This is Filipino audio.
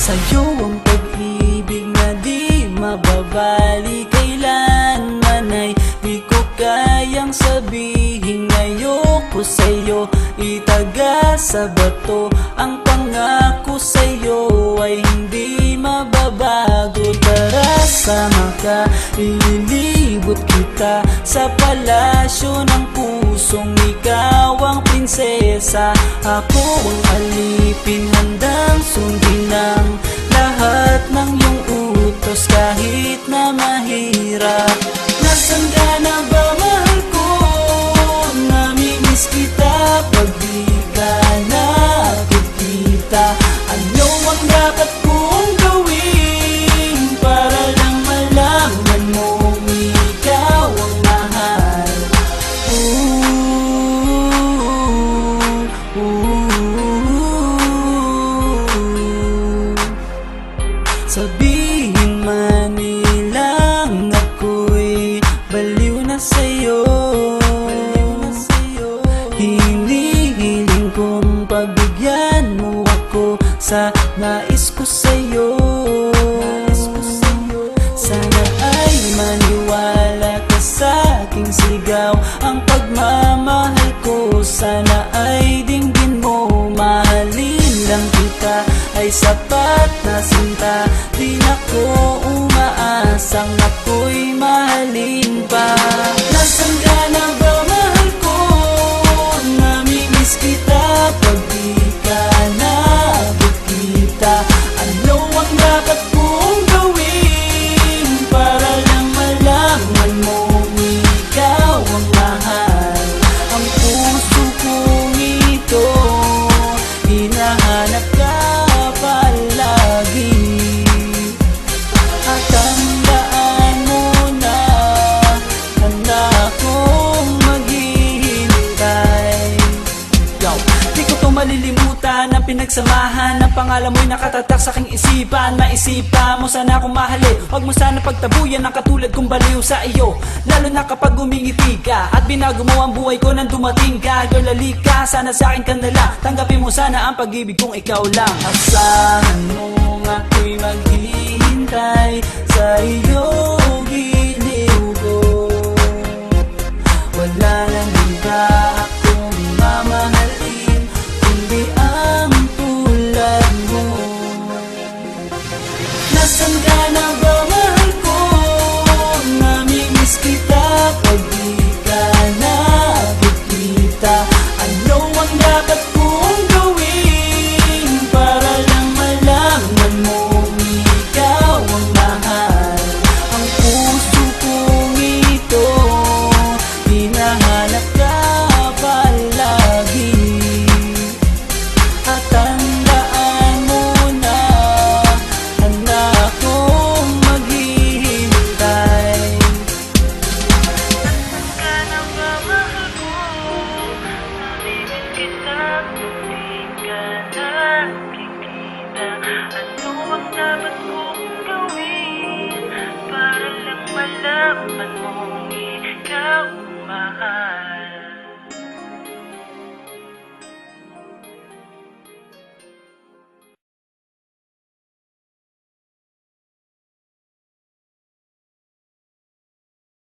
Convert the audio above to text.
Sa'yo ang pag-ibig na di mababali, kailanman ay di ko kayang sabihin. Ayoko sa'yo itaga sa bato, ang pangako sa'yo ay hindi mababago. Tara sama ka, ililibot kita sa palasyo ng pusong ikaw ang prinsesa. Ako ang alipin, handang sundin ang lahat ng iyong utos kahit na mahirap. Nasaan ka na ba, mahal ko? Namimiss kita pag di ka nakikita. Ano ang dapat kong gawin para lang malaman mong ikaw ang mahal? Sabihin man nilang ako'y baliw na sa'yo, hinihiling kong pagbigyan mo ako sa nais ko sa'yo. Sana ay maniwala ka sa aking sigaw, ang pagmamahal ko sana ay dinggin mo. Mahalin lang kita ay sapat na sinta, di na ko umaasang ako'y mahalin pa. Nasaan ka na ba, mahal ko? Namimiss kita pag di ka nakikita. Ano ang dapat kong gawin para lang malaman mong ikaw ang mahal? Ang puso kong ito hinahanap ka palagi, at tandaan mo na handa akong maghihintay. Di ko to malilimutan ang pinagsamahan, ang pangalan mo'y nakatatak sa aking isipan. Maisipan mo sana akong mahalin, huwag mo sana pagtabuyan ang katulad kong baliw sa iyo. Lalo na kapag umingiti ka at binago mo ang buhay ko nang dumating ka. Girl, halika, sana sa akin ka na lang, tanggapin mo sana ang pag-ibig kong ikaw lang. Asahan mo ako'y maghihintay sa iyong giliw ko. Wala nang iba akong mamahalin kundi ang tulad mo. Nasaan ka na ba, mahal ko? Namimiss kita pag di ka nakikita. Ano ang dapat kong gawin para lang malaman mong ikaw ang mahal? Ang puso kong ito hinahanap ka palagi, at tandaan mo na handa akong maghihintay. Nasaan ka na ba, mahal ko? Namimiss kita kung di ka nakikita. Ano ang dapat kong gawin para lang malaman mo